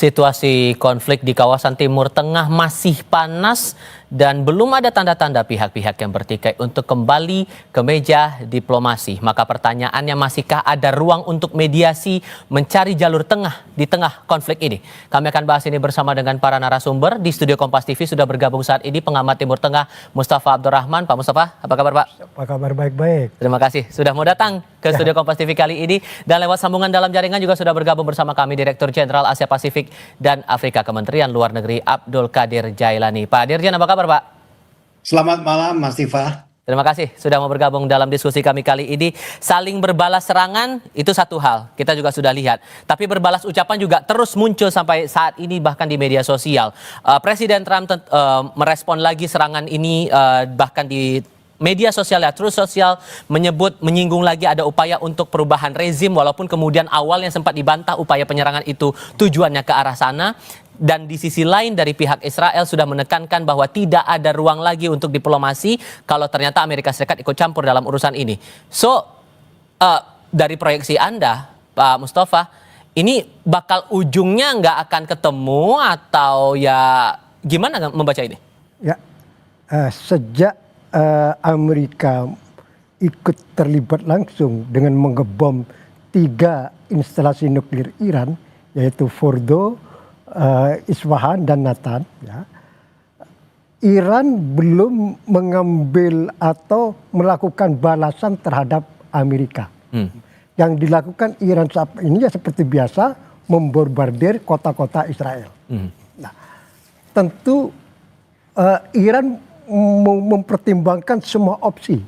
Situasi konflik di kawasan Timur Tengah masih panas dan belum ada tanda-tanda pihak-pihak yang bertikai untuk kembali ke meja diplomasi. Maka pertanyaannya, masihkah ada ruang untuk mediasi mencari jalur tengah di tengah konflik ini? Kami akan bahas ini bersama dengan para narasumber. Di studio Kompas TV sudah bergabung saat ini pengamat Timur Tengah Mustafa Abdurrahman. Pak Mustafa, apa kabar Pak? Apa kabar? Baik-baik. Terima kasih sudah mau datang ke studio Kompas TV kali ini. Dan lewat sambungan dalam jaringan juga sudah bergabung bersama kami Direktur Jenderal Asia Pasifik dan Afrika Kementerian Luar Negeri Abdul Qadir Jailani. Pak Dirjen, apa kabar Pak? Selamat malam Mas Tifa. Terima kasih sudah mau bergabung dalam diskusi kami kali ini. Saling berbalas serangan itu satu hal, kita juga sudah lihat. Tapi berbalas ucapan juga terus muncul sampai saat ini bahkan di media sosial. Presiden Trump merespon lagi serangan ini bahkan di media sosial ya, Truth Social menyinggung lagi ada upaya untuk perubahan rezim walaupun kemudian awalnya sempat dibantah upaya penyerangan itu tujuannya ke arah sana. Dan di sisi lain dari pihak Israel sudah menekankan bahwa tidak ada ruang lagi untuk diplomasi kalau ternyata Amerika Serikat ikut campur dalam urusan ini. So, dari proyeksi Anda, Pak Mustafa, ini bakal ujungnya nggak akan ketemu atau ya gimana membaca ini? Ya, sejak Amerika ikut terlibat langsung dengan mengebom 3 instalasi nuklir Iran, yaitu Fordo, Isfahan dan Natan, ya, Iran belum mengambil atau melakukan balasan terhadap Amerika. Yang dilakukan Iran saat ini ya seperti biasa, membombardir kota-kota Israel. Nah, tentu Iran mempertimbangkan semua opsi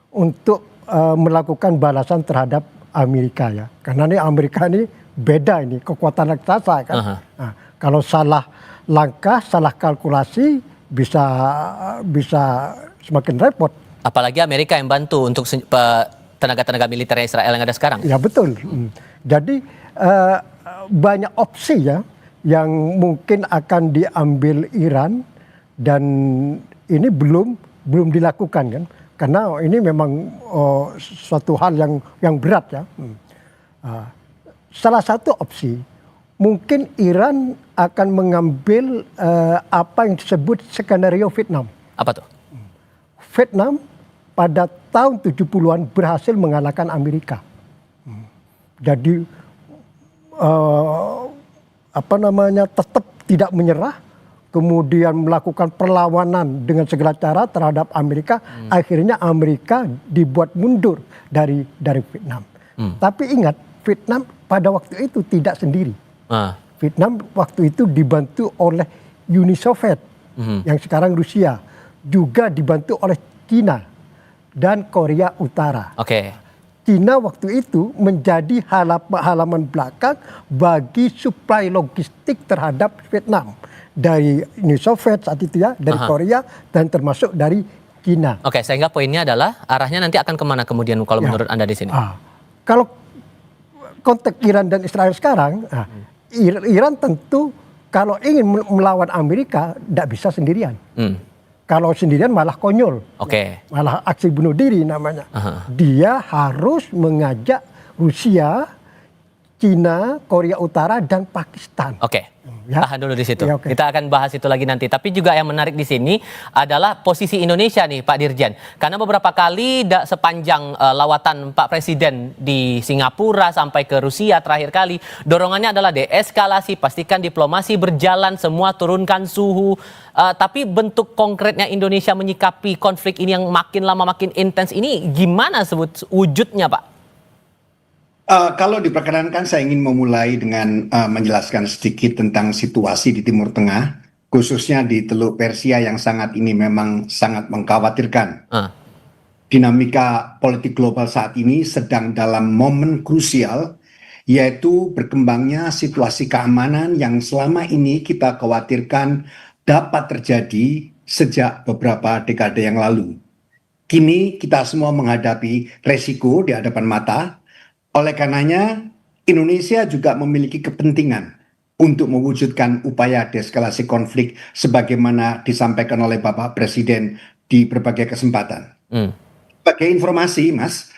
untuk melakukan balasan terhadap Amerika, ya, karena ini Amerika ini beda, ini kekuatan raksasa kan. Nah, kalau salah langkah, salah kalkulasi bisa semakin repot. Apalagi Amerika yang bantu untuk tenaga-tenaga militer Israel yang ada sekarang. Ya betul. Jadi banyak opsi ya yang mungkin akan diambil Iran dan ini belum dilakukan kan. Karena ini memang suatu hal yang berat ya. Salah satu opsi, mungkin Iran akan mengambil apa yang disebut skenario Vietnam. Apa tuh? Vietnam pada tahun 70-an berhasil mengalahkan Amerika. Jadi tetap tidak menyerah, kemudian melakukan perlawanan dengan segala cara terhadap Amerika. Akhirnya Amerika dibuat mundur dari Vietnam. Tapi ingat, Vietnam pada waktu itu tidak sendiri. Vietnam waktu itu dibantu oleh Uni Soviet, yang sekarang Rusia, juga dibantu oleh Cina dan Korea Utara. Cina waktu itu menjadi halaman belakang bagi suplai logistik terhadap Vietnam dari Uni Soviet saat itu ya, dari Korea dan termasuk dari Cina. Sehingga poinnya adalah arahnya nanti akan kemana kemudian kalau menurut Anda di sini? Kalau konteks Iran dan Israel sekarang, Iran tentu kalau ingin melawan Amerika tidak bisa sendirian. Kalau sendirian malah konyol, malah aksi bunuh diri namanya. Dia harus mengajak Rusia, Cina, Korea Utara dan Pakistan. Tahan dulu di situ. Kita akan bahas itu lagi nanti. Tapi juga yang menarik di sini adalah posisi Indonesia nih Pak Dirjen. Karena beberapa kali sepanjang lawatan Pak Presiden di Singapura sampai ke Rusia terakhir kali, dorongannya adalah deeskalasi, pastikan diplomasi berjalan, semua turunkan suhu. Tapi bentuk konkretnya Indonesia menyikapi konflik ini yang makin lama makin intens ini gimana wujudnya Pak? Kalau diperkenankan saya ingin memulai dengan menjelaskan sedikit tentang situasi di Timur Tengah, khususnya di Teluk Persia yang ini memang sangat mengkhawatirkan. Dinamika politik global saat ini sedang dalam momen krusial, yaitu berkembangnya situasi keamanan yang selama ini kita khawatirkan dapat terjadi sejak beberapa dekade yang lalu. Kini kita semua menghadapi resiko di hadapan mata. Oleh karenanya, Indonesia juga memiliki kepentingan untuk mewujudkan upaya deeskalasi konflik sebagaimana disampaikan oleh Bapak Presiden di berbagai kesempatan. Sebagai informasi, Mas,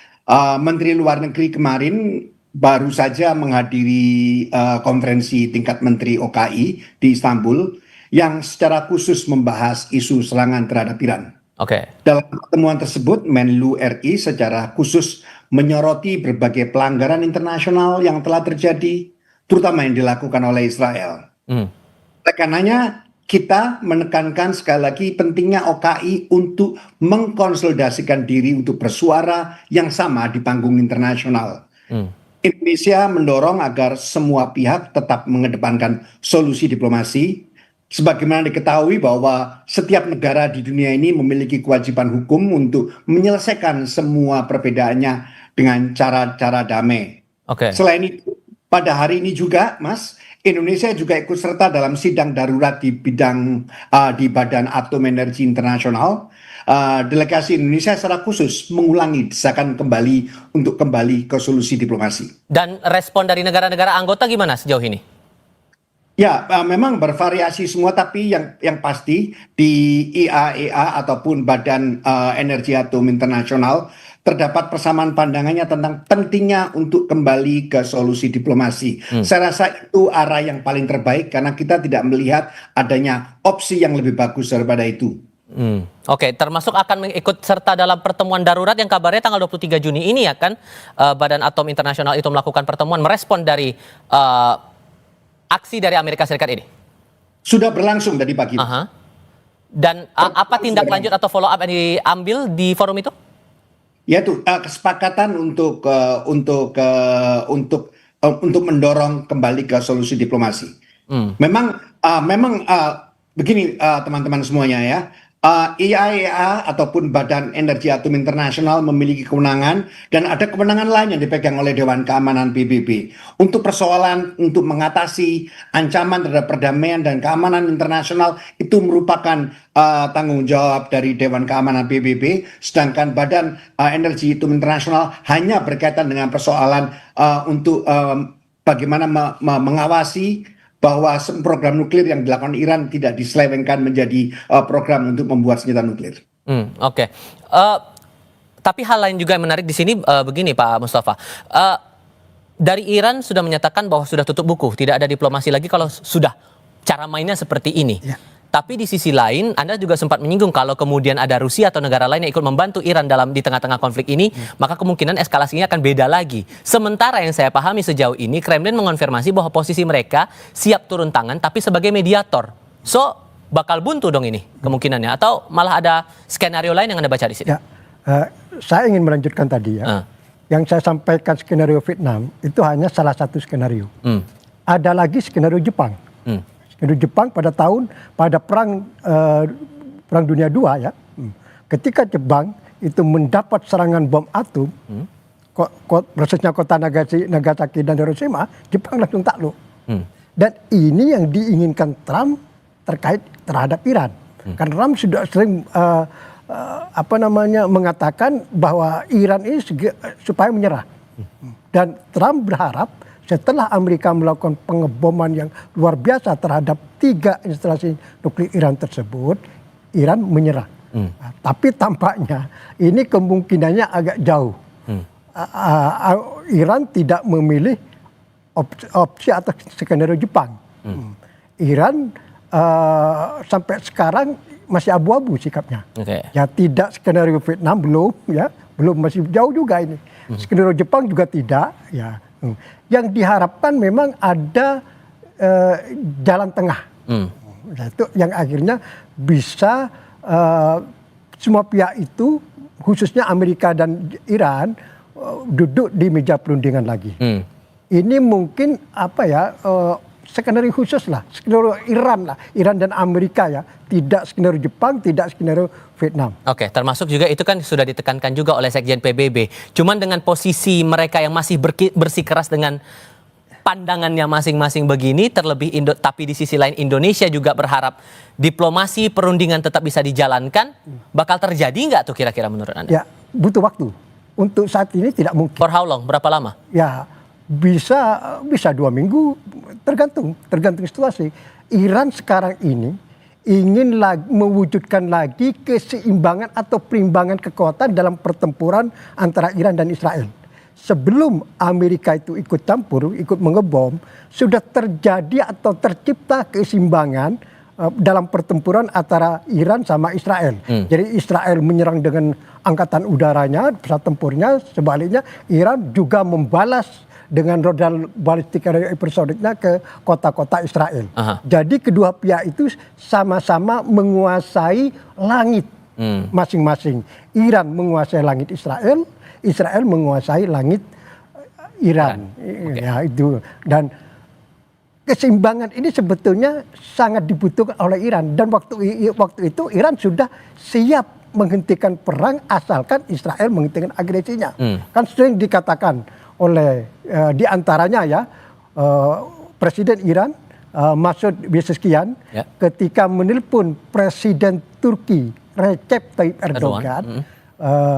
Menteri Luar Negeri kemarin baru saja menghadiri konferensi tingkat menteri OKI di Istanbul yang secara khusus membahas isu serangan terhadap Iran. Oke. Dalam pertemuan tersebut, Menlu RI secara khusus menyoroti berbagai pelanggaran internasional yang telah terjadi, terutama yang dilakukan oleh Israel. Oleh karenanya, kita menekankan sekali lagi pentingnya OKI untuk mengkonsolidasikan diri untuk bersuara yang sama di panggung internasional. Indonesia mendorong agar semua pihak tetap mengedepankan solusi diplomasi. Sebagaimana diketahui bahwa setiap negara di dunia ini memiliki kewajiban hukum untuk menyelesaikan semua perbedaannya dengan cara-cara damai. Selain itu, pada hari ini juga, Mas, Indonesia juga ikut serta dalam sidang darurat di bidang di Badan Atom Energi Internasional. Delegasi Indonesia secara khusus mengulangi desakan kembali untuk kembali ke solusi diplomasi. Dan respon dari negara-negara anggota gimana sejauh ini? Ya, memang bervariasi semua, tapi yang pasti di IAEA ataupun Badan Energi Atom Internasional terdapat persamaan pandangannya tentang pentingnya untuk kembali ke solusi diplomasi. Saya rasa itu arah yang paling terbaik karena kita tidak melihat adanya opsi yang lebih bagus daripada itu. Oke, termasuk akan mengikut serta dalam pertemuan darurat yang kabarnya tanggal 23 Juni ini ya kan, Badan Atom Internasional itu melakukan pertemuan merespon dari aksi dari Amerika Serikat ini? Sudah berlangsung tadi pagi. Dan apa tindak lanjut atau follow up yang diambil di forum itu? Yaitu kesepakatan untuk mendorong kembali ke solusi diplomasi. Memang begini teman-teman semuanya ya. IAEA ataupun Badan Energi Atom Internasional memiliki kewenangan dan ada kewenangan lain yang dipegang oleh Dewan Keamanan PBB untuk persoalan untuk mengatasi ancaman terhadap perdamaian dan keamanan internasional. Itu merupakan tanggung jawab dari Dewan Keamanan PBB, sedangkan Badan Energi Atom Internasional hanya berkaitan dengan persoalan untuk bagaimana mengawasi bahwa program nuklir yang dilakukan Iran tidak diselewengkan menjadi program untuk membuat senjata nuklir. Oke. Tapi hal lain juga yang menarik di sini begini Pak Mustafa. Dari Iran sudah menyatakan bahwa sudah tutup buku, tidak ada diplomasi lagi kalau sudah cara mainnya seperti ini. Ya. Tapi di sisi lain, Anda juga sempat menyinggung kalau kemudian ada Rusia atau negara lain yang ikut membantu Iran di tengah-tengah konflik ini, maka kemungkinan eskalasinya akan beda lagi. Sementara yang saya pahami sejauh ini, Kremlin mengonfirmasi bahwa posisi mereka siap turun tangan, tapi sebagai mediator. So, bakal buntu dong ini kemungkinannya, atau malah ada skenario lain yang Anda baca di sini? Ya, saya ingin melanjutkan tadi ya. Yang saya sampaikan skenario Vietnam itu hanya salah satu skenario. Ada lagi skenario Jepang. Jepang pada perang Dunia II ya, ketika Jepang itu mendapat serangan bom atom, prosesnya kota Nagasaki dan Hiroshima, Jepang langsung takluk. Dan ini yang diinginkan Trump terkait terhadap Iran. Karena Trump sudah sering mengatakan bahwa Iran ini supaya menyerah. Dan Trump berharap setelah Amerika melakukan pengeboman yang luar biasa terhadap 3 instalasi nuklir Iran tersebut, Iran menyerah. Tapi tampaknya ini kemungkinannya agak jauh. Iran tidak memilih opsi atau skenario Jepang. Iran sampai sekarang masih abu-abu sikapnya. Ya tidak skenario Vietnam belum masih jauh juga ini. Skenario Jepang juga tidak ya. Yang diharapkan memang ada jalan tengah, itu yang akhirnya bisa semua pihak itu, khususnya Amerika dan Iran, duduk di meja perundingan lagi. Ini mungkin skenario khusus lah, skenario Iran dan Amerika ya, tidak skenario Jepang, tidak skenario Vietnam. Oke, termasuk juga itu kan sudah ditekankan juga oleh Sekjen PBB. Cuman dengan posisi mereka yang masih bersikeras dengan pandangannya masing-masing begini, terlebih tapi di sisi lain Indonesia juga berharap diplomasi perundingan tetap bisa dijalankan, bakal terjadi nggak tuh kira-kira menurut Anda? Ya, butuh waktu. Untuk saat ini tidak mungkin. For how long? Berapa lama? Ya, bisa 2 minggu, tergantung situasi. Iran sekarang ini ingin mewujudkan lagi keseimbangan atau perimbangan kekuatan dalam pertempuran antara Iran dan Israel. sebelum Amerika itu ikut campur, ikut mengebom, sudah terjadi atau tercipta keseimbangan dalam pertempuran antara Iran sama Israel. Jadi Israel menyerang dengan angkatan udaranya, pesawat tempurnya, sebaliknya Iran juga membalas dengan rudal balistik hipersoniknya ke kota-kota Israel. Jadi kedua pihak itu sama-sama menguasai langit masing-masing. Iran menguasai langit Israel, Israel menguasai langit Iran. Ya itu. Dan keseimbangan ini sebetulnya sangat dibutuhkan oleh Iran, dan waktu itu Iran sudah siap menghentikan perang asalkan Israel menghentikan agresinya. Kan sering dikatakan oleh di antaranya ya Presiden Iran Masoud Pezeshkian ketika menelpon Presiden Turki Recep Tayyip Erdogan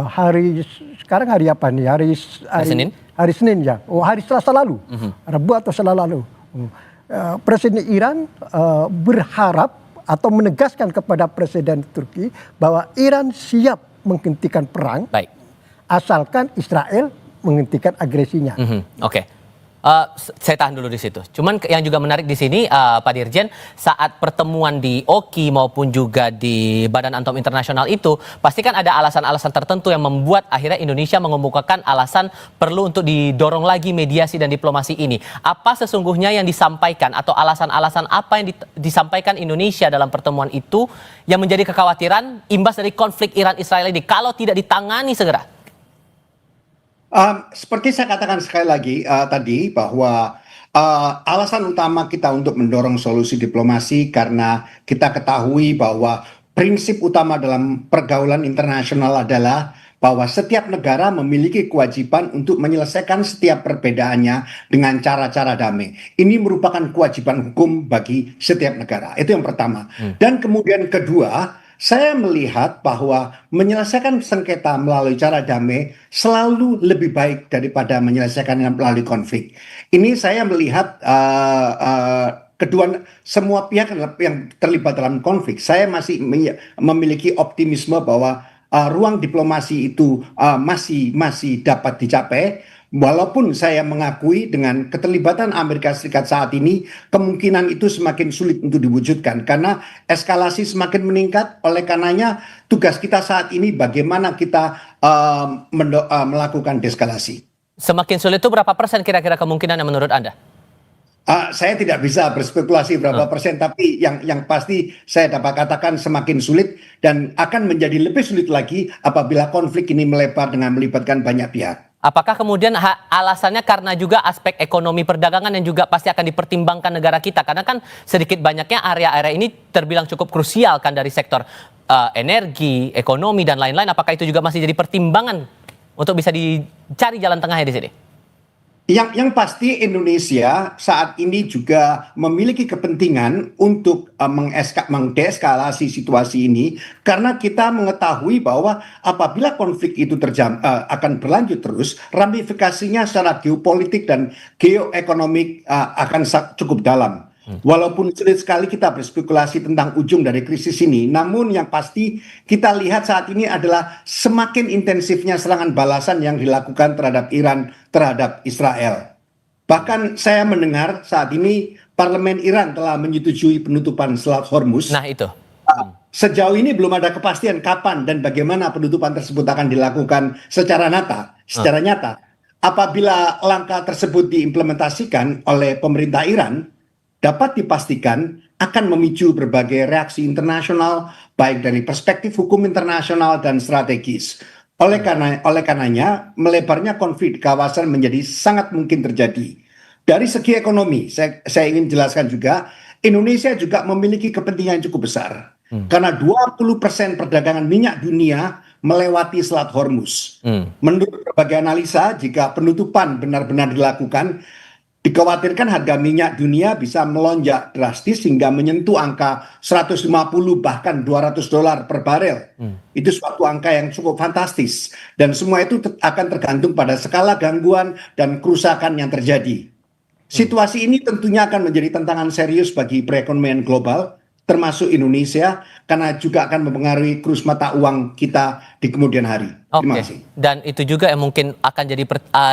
hari apa nih? Hari Senin ya. Hari Selasa lalu. Rabu atau Selasa lalu. Presiden Iran berharap atau menegaskan kepada Presiden Turki bahwa Iran siap menghentikan perang asalkan Israel menghentikan agresinya. Oke. Saya tahan dulu di situ. Cuman yang juga menarik di sini, Pak Dirjen, saat pertemuan di OKI maupun juga di Badan Atom Internasional itu, pasti kan ada alasan-alasan tertentu yang membuat akhirnya Indonesia mengemukakan alasan perlu untuk didorong lagi mediasi dan diplomasi ini. Apa sesungguhnya yang disampaikan atau alasan-alasan apa yang disampaikan Indonesia dalam pertemuan itu yang menjadi kekhawatiran imbas dari konflik Iran-Israel ini kalau tidak ditangani segera? Seperti saya katakan sekali lagi tadi bahwa alasan utama kita untuk mendorong solusi diplomasi karena kita ketahui bahwa prinsip utama dalam pergaulan internasional adalah bahwa setiap negara memiliki kewajiban untuk menyelesaikan setiap perbedaannya dengan cara-cara damai. Ini merupakan kewajiban hukum bagi setiap negara. Itu yang pertama. Dan kemudian kedua, saya melihat bahwa menyelesaikan sengketa melalui cara damai selalu lebih baik daripada menyelesaikan melalui konflik. Ini saya melihat kedua semua pihak yang terlibat dalam konflik, saya masih memiliki optimisme bahwa ruang diplomasi itu masih dapat dicapai. Walaupun saya mengakui dengan keterlibatan Amerika Serikat saat ini, kemungkinan itu semakin sulit untuk diwujudkan karena eskalasi semakin meningkat. Oleh karenanya tugas kita saat ini bagaimana kita melakukan deskalasi. Semakin sulit itu berapa persen kira-kira kemungkinan menurut Anda? Saya tidak bisa berspekulasi berapa persen, tapi yang pasti saya dapat katakan semakin sulit dan akan menjadi lebih sulit lagi apabila konflik ini melebar dengan melibatkan banyak pihak. Apakah kemudian alasannya karena juga aspek ekonomi perdagangan yang juga pasti akan dipertimbangkan negara kita? Karena kan sedikit banyaknya area-area ini terbilang cukup krusial kan dari sektor energi, ekonomi, dan lain-lain. Apakah itu juga masih jadi pertimbangan untuk bisa dicari jalan tengahnya di sini? Yang pasti Indonesia saat ini juga memiliki kepentingan untuk mendeeskalasi situasi ini karena kita mengetahui bahwa apabila konflik itu akan berlanjut terus, ramifikasinya secara geopolitik dan geoekonomik akan cukup dalam. Walaupun sulit sekali kita berspekulasi tentang ujung dari krisis ini, namun yang pasti kita lihat saat ini adalah semakin intensifnya serangan balasan yang dilakukan terhadap Iran, terhadap Israel. Bahkan saya mendengar saat ini Parlemen Iran telah menyetujui penutupan Selat Hormuz. Nah itu. Sejauh ini belum ada kepastian kapan dan bagaimana penutupan tersebut akan dilakukan secara nyata. Apabila langkah tersebut diimplementasikan oleh pemerintah Iran, dapat dipastikan akan memicu berbagai reaksi internasional baik dari perspektif hukum internasional dan strategis. Oleh karenanya melebarnya konflik di kawasan menjadi sangat mungkin terjadi. Dari segi ekonomi, saya ingin jelaskan juga, Indonesia juga memiliki kepentingan yang cukup besar. Karena 20% perdagangan minyak dunia melewati Selat Hormuz. Menurut berbagai analisa, jika penutupan benar-benar dilakukan, dikhawatirkan harga minyak dunia bisa melonjak drastis hingga menyentuh angka 150 bahkan $200 per barel. Itu suatu angka yang cukup fantastis. Dan semua itu akan tergantung pada skala gangguan dan kerusakan yang terjadi. Situasi ini tentunya akan menjadi tantangan serius bagi perekonomian global. termasuk Indonesia, karena juga akan mempengaruhi kurs mata uang kita di kemudian hari. Terima kasih. Dan itu juga yang mungkin akan jadi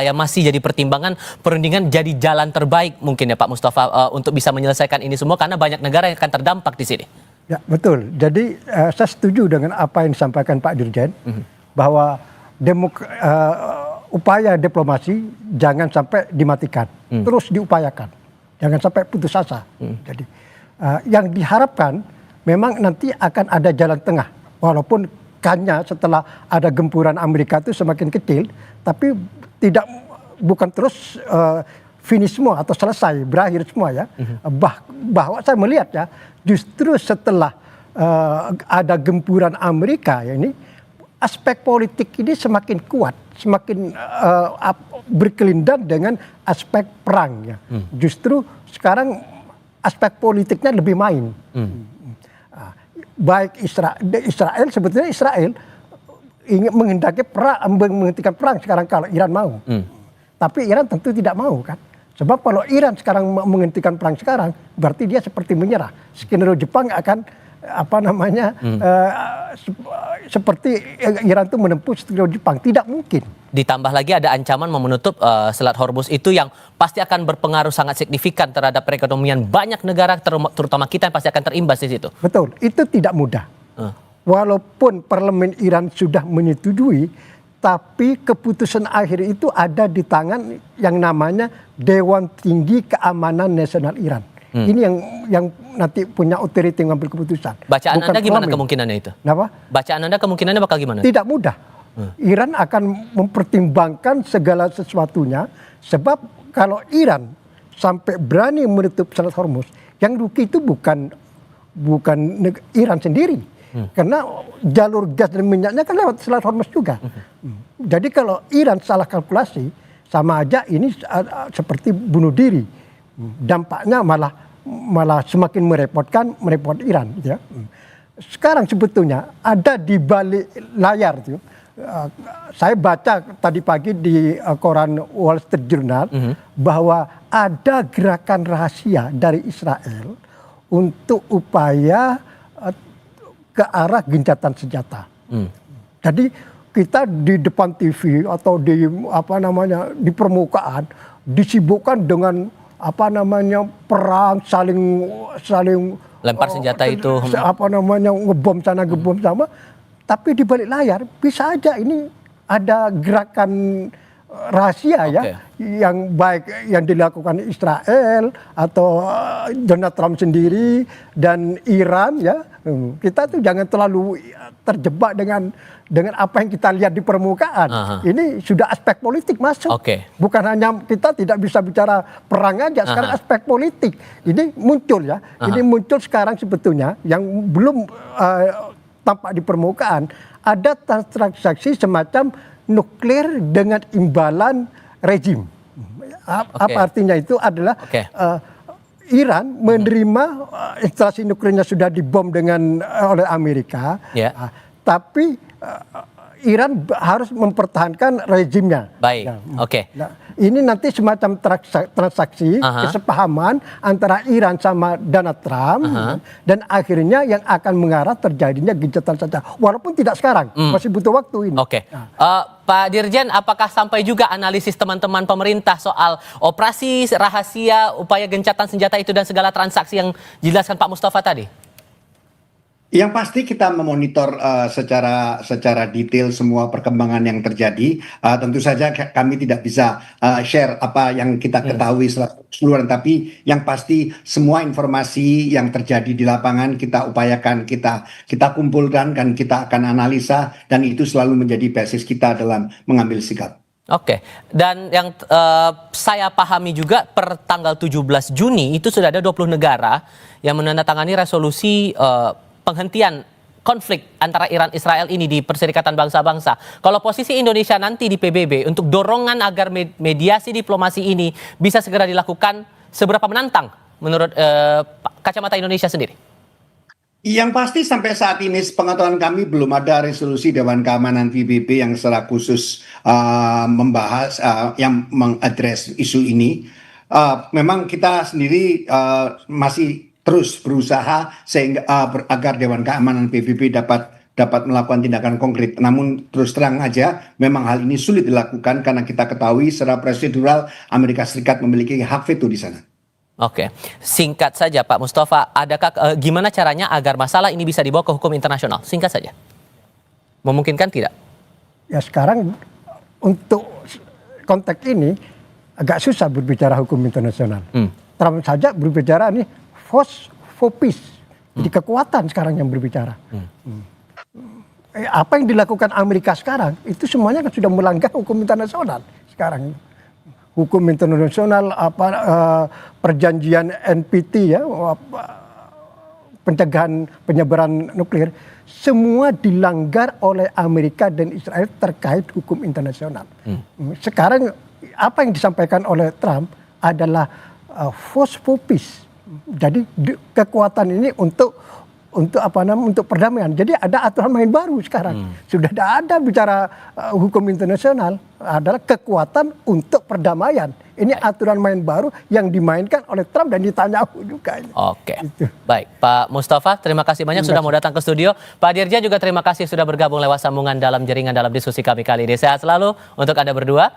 yang masih jadi pertimbangan perundingan jadi jalan terbaik mungkin ya Pak Mustafa untuk bisa menyelesaikan ini semua karena banyak negara yang akan terdampak di sini. Ya betul. Jadi saya setuju dengan apa yang disampaikan Pak Dirjen bahwa upaya diplomasi jangan sampai dimatikan, terus diupayakan, jangan sampai putus asa. Jadi yang diharapkan memang nanti akan ada jalan tengah, walaupun kannya setelah ada gempuran Amerika itu semakin kecil, tapi bukan terus finish semua atau selesai berakhir semua ya. Bahwa saya melihat ya justru setelah ada gempuran Amerika ya ini aspek politik ini semakin kuat, semakin berkelindang dengan aspek perang ya. Justru sekarang aspek politiknya lebih main. Baik Israel sebetulnya Israel ingin menghentikan perang sekarang kalau Iran mau. Tapi Iran tentu tidak mau kan. Sebab kalau Iran sekarang menghentikan perang sekarang berarti dia seperti menyerah. Skenario Jepang akan seperti Iran itu menempuh skenario Jepang, tidak mungkin. Ditambah lagi ada ancaman menutup Selat Hormuz itu yang pasti akan berpengaruh sangat signifikan terhadap perekonomian banyak negara terutama kita yang pasti akan terimbas di situ. Betul, itu tidak mudah. Walaupun parlemen Iran sudah menyetujui, tapi keputusan akhir itu ada di tangan yang namanya Dewan Tinggi Keamanan Nasional Iran. Ini yang nanti punya otoriti mengambil keputusan. Bacaan Bukan Anda gimana parlemen. kemungkinannya itu? Kenapa? Bacaan Anda kemungkinannya bakal gimana? Tidak mudah. Iran akan mempertimbangkan segala sesuatunya, sebab kalau Iran sampai berani menutup Selat Hormuz, yang rugi itu bukan Iran sendiri, karena jalur gas dan minyaknya kan lewat Selat Hormuz juga. Jadi kalau Iran salah kalkulasi, sama aja ini seperti bunuh diri. Dampaknya malah semakin merepot Iran. Ya. Sekarang sebetulnya ada di balik layar tuh. Saya baca tadi pagi di koran Wall Street Journal bahwa ada gerakan rahasia dari Israel untuk upaya ke arah gencatan senjata. Jadi kita di depan TV atau di permukaan disibukkan dengan perang saling lempar senjata itu ngebom sana ngebom sama. Tapi di balik layar bisa aja ini ada gerakan rahasia ya yang baik yang dilakukan Israel atau Donald Trump sendiri dan Iran ya. Kita tuh jangan terlalu terjebak dengan apa yang kita lihat di permukaan. Ini sudah aspek politik masuk. Bukan hanya kita tidak bisa bicara perang aja, sekarang aspek politik. Ini muncul ya. Ini muncul sekarang sebetulnya yang belum tampak di permukaan, ada transaksi semacam nuklir dengan imbalan rezim. Apa artinya itu adalah Iran menerima instalasi nuklirnya sudah dibom oleh Amerika, tapi Iran harus mempertahankan rezimnya. Baik, Nah, ini nanti semacam transaksi kesepahaman antara Iran sama Donald Trump dan akhirnya yang akan mengarah terjadinya gencatan senjata. Walaupun tidak sekarang, masih butuh waktu ini. Pak Dirjen, apakah sampai juga analisis teman-teman pemerintah soal operasi rahasia, upaya gencatan senjata itu dan segala transaksi yang dijelaskan Pak Mustafa tadi? Yang pasti kita memonitor secara detail semua perkembangan yang terjadi. Tentu saja kami tidak bisa share apa yang kita ketahui secara keseluruhan, tapi yang pasti semua informasi yang terjadi di lapangan kita upayakan, kita kumpulkan dan kita akan analisa, dan itu selalu menjadi basis kita dalam mengambil sikap. Dan yang saya pahami juga per tanggal 17 Juni itu sudah ada 20 negara yang menandatangani resolusi penghentian konflik antara Iran Israel ini di Perserikatan Bangsa-Bangsa. Kalau posisi Indonesia nanti di PBB untuk dorongan agar mediasi diplomasi ini bisa segera dilakukan, seberapa menantang menurut kacamata Indonesia sendiri? Yang pasti sampai saat ini sepengetahuan kami belum ada resolusi Dewan Keamanan PBB yang secara khusus membahas yang mengadres isu ini. Memang kita sendiri masih terus berusaha sehingga agar Dewan Keamanan PBB dapat melakukan tindakan konkret. Namun terus terang aja memang hal ini sulit dilakukan karena kita ketahui secara prosedural Amerika Serikat memiliki hak veto di sana. Oke, singkat saja Pak Mustafa, adakah gimana caranya agar masalah ini bisa dibawa ke hukum internasional? Singkat saja. Memungkinkan tidak? Ya sekarang untuk konteks ini agak susah berbicara hukum internasional. Trump saja berbicara nih force for peace. Jadi kekuatan sekarang yang berbicara. Apa yang dilakukan Amerika sekarang itu semuanya kan sudah melanggar hukum internasional sekarang. Hukum internasional perjanjian NPT ya, pencegahan penyebaran nuklir, semua dilanggar oleh Amerika dan Israel terkait hukum internasional. Sekarang apa yang disampaikan oleh Trump adalah force for peace. Jadi kekuatan ini untuk perdamaian. Jadi ada aturan main baru sekarang. Sudah tidak ada bicara hukum internasional, adalah kekuatan untuk perdamaian. Ini aturan main baru yang dimainkan oleh Trump dan Netanyahu juga. Oke, baik Pak Mustafa, terima kasih banyak sudah mau datang ke studio. Pak Dirja juga terima kasih sudah bergabung lewat sambungan dalam jaringan dalam diskusi kami kali ini. Sehat selalu untuk Anda berdua.